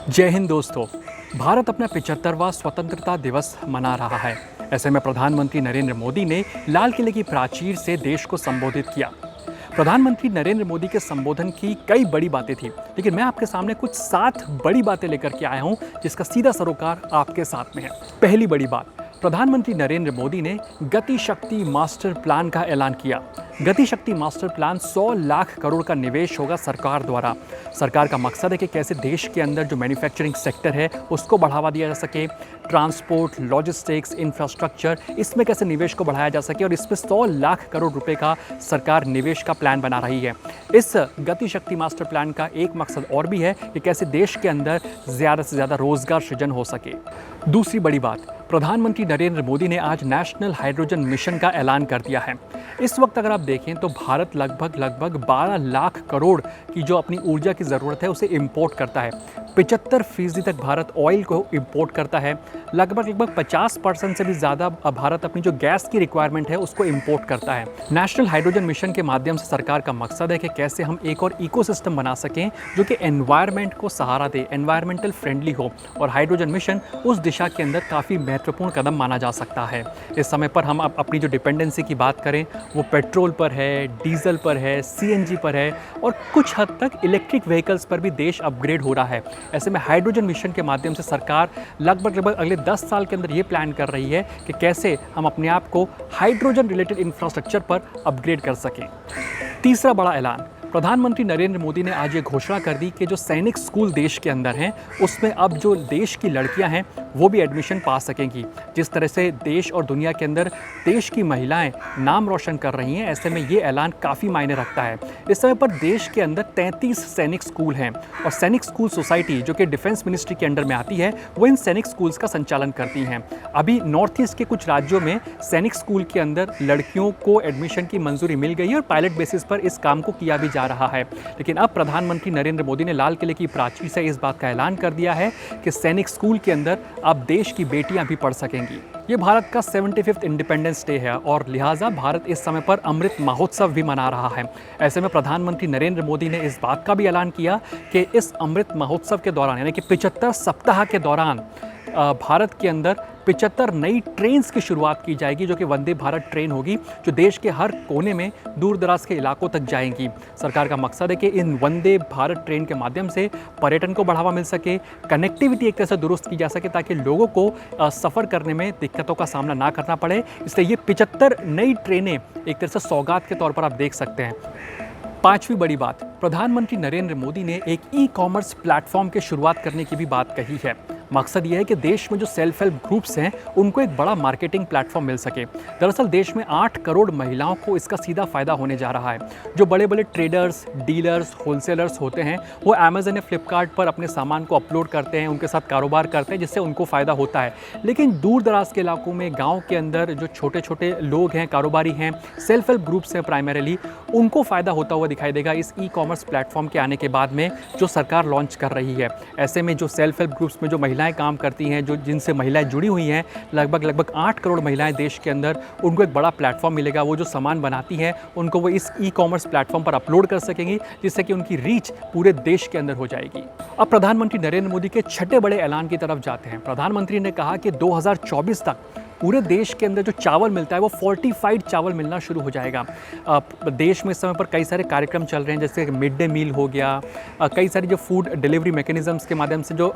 जय हिंद दोस्तों। भारत अपना 75वां स्वतंत्रता दिवस मना रहा है। ऐसे में प्रधानमंत्री नरेंद्र मोदी ने लाल किले की प्राचीर से देश को संबोधित किया। प्रधानमंत्री नरेंद्र मोदी के संबोधन की कई बड़ी बातें थी, लेकिन मैं आपके सामने कुछ 7 बड़ी बातें लेकर के आया हूं जिसका सीधा सरोकार आपके साथ में है। पहली बड़ी बात, प्रधानमंत्री नरेंद्र मोदी ने गति शक्ति मास्टर प्लान का ऐलान किया। गति शक्ति मास्टर प्लान 100 लाख करोड़ का निवेश होगा सरकार द्वारा। सरकार का मकसद है कि कैसे देश के अंदर जो मैन्युफैक्चरिंग सेक्टर है उसको बढ़ावा दिया जा सके, ट्रांसपोर्ट, लॉजिस्टिक्स, इंफ्रास्ट्रक्चर, इसमें कैसे निवेश को बढ़ाया जा सके, और इसमें 100 लाख करोड़ रुपए का सरकार निवेश का प्लान बना रही है। इस गति शक्ति मास्टर प्लान का एक मकसद और भी है कि कैसे देश के अंदर ज़्यादा से ज़्यादा रोजगार सृजन हो सके। दूसरी बड़ी बात, प्रधानमंत्री नरेंद्र मोदी ने आज नेशनल हाइड्रोजन मिशन का ऐलान कर दिया है। इस वक्त अगर आप देखें तो भारत लगभग 12 लाख करोड़ की जो अपनी ऊर्जा की ज़रूरत है उसे इंपोर्ट करता है। 75% तक भारत ऑयल को इंपोर्ट करता है। लगभग 50% से भी ज़्यादा भारत अपनी जो गैस की रिक्वायरमेंट है उसको इंपोर्ट करता है। नेशनल हाइड्रोजन मिशन के माध्यम से सरकार का मकसद है कि कैसे हम एक और इकोसिस्टम बना सकें जो कि एनवायरनमेंट को सहारा दे, एनवायरमेंटल फ्रेंडली हो, और हाइड्रोजन मिशन उस दिशा के अंदर काफ़ी महत्वपूर्ण कदम माना जा सकता है। इस समय पर हम अपनी जो डिपेंडेंसी की बात करें वो पेट्रोल पर है, डीजल पर है, सीएनजी पर है, और कुछ हद तक इलेक्ट्रिक व्हीकल्स पर भी देश अपग्रेड हो रहा है। ऐसे में हाइड्रोजन मिशन के माध्यम से सरकार लगभग अगले 10 साल के अंदर ये प्लान कर रही है कि कैसे हम अपने आप को हाइड्रोजन रिलेटेड इंफ्रास्ट्रक्चर पर अपग्रेड कर सकें। तीसरा बड़ा ऐलान, प्रधानमंत्री नरेंद्र मोदी ने आज ये घोषणा कर दी कि जो सैनिक स्कूल देश के अंदर हैं उसमें अब जो देश की लड़कियां हैं वो भी एडमिशन पा सकेंगी। जिस तरह से देश और दुनिया के अंदर देश की महिलाएं नाम रोशन कर रही हैं, ऐसे में ये ऐलान काफ़ी मायने रखता है। इस समय पर देश के अंदर 33 सैनिक स्कूल हैं, और सैनिक स्कूल सोसाइटी जो कि डिफेंस मिनिस्ट्री के अंडर में आती है वो इन सैनिक स्कूल्स का संचालन करती हैं। अभी नॉर्थ ईस्ट के कुछ राज्यों में सैनिक स्कूल के अंदर लड़कियों को एडमिशन की मंजूरी मिल गई है और पायलट बेसिस पर इस काम को किया भी जा रहा है। लेकिन अब प्रधानमंत्री नरेंद्र मोदी ने लाल किले की प्राचीर से इस बात का ऐलान कर दिया है कि सैनिक स्कूल के अंदर अब देश की बेटियां भी पढ़ सकेंगी। ये भारत का 75वां इंडिपेंडेंस डे है और लिहाजा भारत इस समय पर अमृत महोत्सव भी मना रहा है। ऐसे में प्रधानमंत्री नरेंद्र मोदी ने इस बात का भी ऐलान किया कि इस अमृत महोत्सव के दौरान यानी कि 75 सप्ताह के दौरान भारत के अंदर 75 नई ट्रेन्स की शुरुआत की जाएगी जो कि वंदे भारत ट्रेन होगी, जो देश के हर कोने में दूर दराज के इलाकों तक जाएंगी। सरकार का मकसद है कि इन वंदे भारत ट्रेन के माध्यम से पर्यटन को बढ़ावा मिल सके, कनेक्टिविटी एक तरह से दुरुस्त की जा सके ताकि लोगों को सफ़र करने में दिक्कतों का सामना ना करना पड़े। इसलिए ये 75 नई ट्रेनें एक तरह से सौगात के तौर पर आप देख सकते हैं। पांचवी बड़ी बात, प्रधानमंत्री नरेंद्र मोदी ने एक ई-कॉमर्स प्लेटफॉर्म की शुरुआत करने की भी बात कही है। मकसद ये है कि देश में जो सेल्फ हेल्प ग्रुप्स हैं उनको एक बड़ा मार्केटिंग प्लेटफॉर्म मिल सके। दरअसल देश में 8 करोड़ महिलाओं को इसका सीधा फायदा होने जा रहा है। जो बड़े बड़े ट्रेडर्स, डीलर्स, होलसेलर्स होते हैं वो अमेज़न या फ्लिपकार्ट पर अपने सामान को अपलोड करते हैं, उनके साथ कारोबार करते हैं जिससे उनको फ़ायदा होता है। लेकिन दूर दराज के इलाकों में, गाँव के अंदर जो छोटे छोटे लोग हैं, कारोबारी हैं, सेल्फ हेल्प ग्रुप्स हैं प्राइमरीली, उनको फ़ायदा होता हुआ दिखाई देगा इस ई-कॉमर्स प्लेटफॉर्म के आने के बाद में जो सरकार लॉन्च कर रही है। ऐसे में जो सेल्फ हेल्प ग्रुप्स में जो महिलाएं काम करती हैं, जो जिनसे महिलाएं जुड़ी हुई हैं, लगभग 8 करोड़ महिलाएं देश के अंदर, उनको एक बड़ा प्लेटफॉर्म मिलेगा। वो जो सामान बनाती हैं उनको वो इस ई-कॉमर्स प्लेटफॉर्म पर अपलोड कर सकेंगी जिससे कि उनकी रीच पूरे देश के अंदर हो जाएगी। अब प्रधानमंत्री नरेंद्र मोदी के छठे बड़े ऐलान की तरफ जाते हैं। प्रधानमंत्री ने कहा कि 2024 तक पूरे देश के अंदर जो चावल मिलता है वो फोर्टिफाइड चावल मिलना शुरू हो जाएगा। देश में इस समय पर कई सारे कार्यक्रम चल रहे हैं जैसे मिड डे मील हो गया, कई सारी जो फूड डिलीवरी मैकेनिज़म्स के माध्यम से जो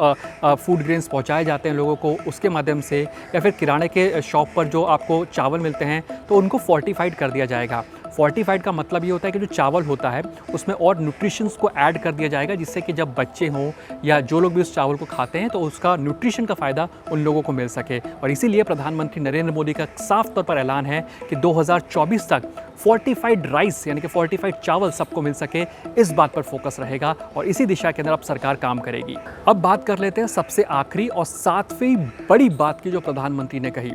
फूड ग्रेन्स पहुंचाए जाते हैं लोगों को उसके माध्यम से, या फिर किराने के शॉप पर जो आपको चावल मिलते हैं तो उनको फोर्टिफाइड कर दिया जाएगा। फोर्टिफाइड का मतलब ये होता है कि जो चावल होता है उसमें और न्यूट्रिशंस को ऐड कर दिया जाएगा जिससे कि जब बच्चे हों या जो लोग भी उस चावल को खाते हैं तो उसका न्यूट्रिशन का फ़ायदा उन लोगों को मिल सके। और इसीलिए प्रधानमंत्री नरेंद्र मोदी का साफ तौर पर ऐलान है कि 2024 तक फोर्टिफाइड राइस यानी कि फोर्टिफाइड चावल सबको मिल सके, इस बात पर फोकस रहेगा और इसी दिशा के अंदर अब सरकार काम करेगी। अब बात कर लेते हैं सबसे आखिरी और 7वीं बड़ी बात की जो प्रधानमंत्री ने कही।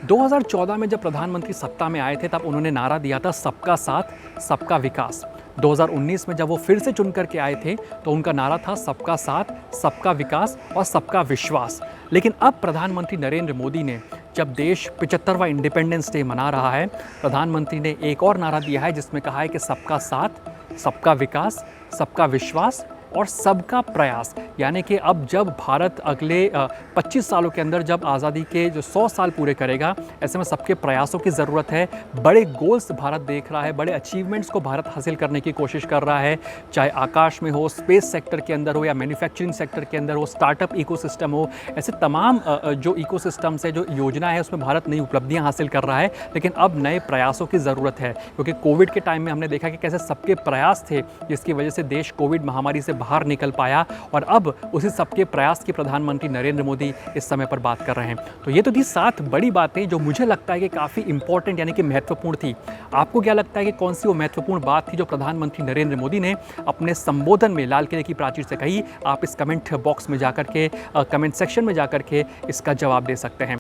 2014 में जब प्रधानमंत्री सत्ता में आए थे तब उन्होंने नारा दिया था सबका साथ सबका विकास। 2019 में जब वो फिर से चुन करके आए थे तो उनका नारा था सबका साथ सबका विकास और सबका विश्वास। लेकिन अब प्रधानमंत्री नरेंद्र मोदी ने, जब देश 75वां इंडिपेंडेंस डे मना रहा है, प्रधानमंत्री ने एक और नारा दिया है जिसमें कहा है कि सबका साथ सबका विकास सबका विश्वास और सबका प्रयास, यानी कि अब जब भारत अगले 25 सालों के अंदर जब आज़ादी के जो 100 साल पूरे करेगा, ऐसे में सबके प्रयासों की ज़रूरत है। बड़े गोल्स भारत देख रहा है, बड़े अचीवमेंट्स को भारत हासिल करने की कोशिश कर रहा है, चाहे आकाश में हो, स्पेस सेक्टर के अंदर हो या मैन्युफैक्चरिंग सेक्टर के अंदर हो, स्टार्टअप इकोसिस्टम हो। ऐसे तमाम जो इकोसिस्टम्स है, जो योजना है, उसमें भारत नई उपलब्धियां हासिल कर रहा है। लेकिन अब नए प्रयासों की ज़रूरत है, क्योंकि कोविड के टाइम में हमने देखा कि कैसे सबके प्रयास थे जिसकी वजह से देश कोविड महामारी से बाहर निकल पाया, और अब उसी सबके प्रयास की प्रधानमंत्री नरेंद्र मोदी इस समय पर बात कर रहे हैं। तो ये तो थी 7 बड़ी बातें जो मुझे लगता है कि काफ़ी इंपॉर्टेंट यानी कि महत्वपूर्ण थी। आपको क्या लगता है कि कौन सी वो महत्वपूर्ण बात थी जो प्रधानमंत्री नरेंद्र मोदी ने अपने संबोधन में लाल किले की प्राचीर से कही? आप इस कमेंट बॉक्स में जाकर के, कमेंट सेक्शन में जाकर के इसका जवाब दे सकते हैं।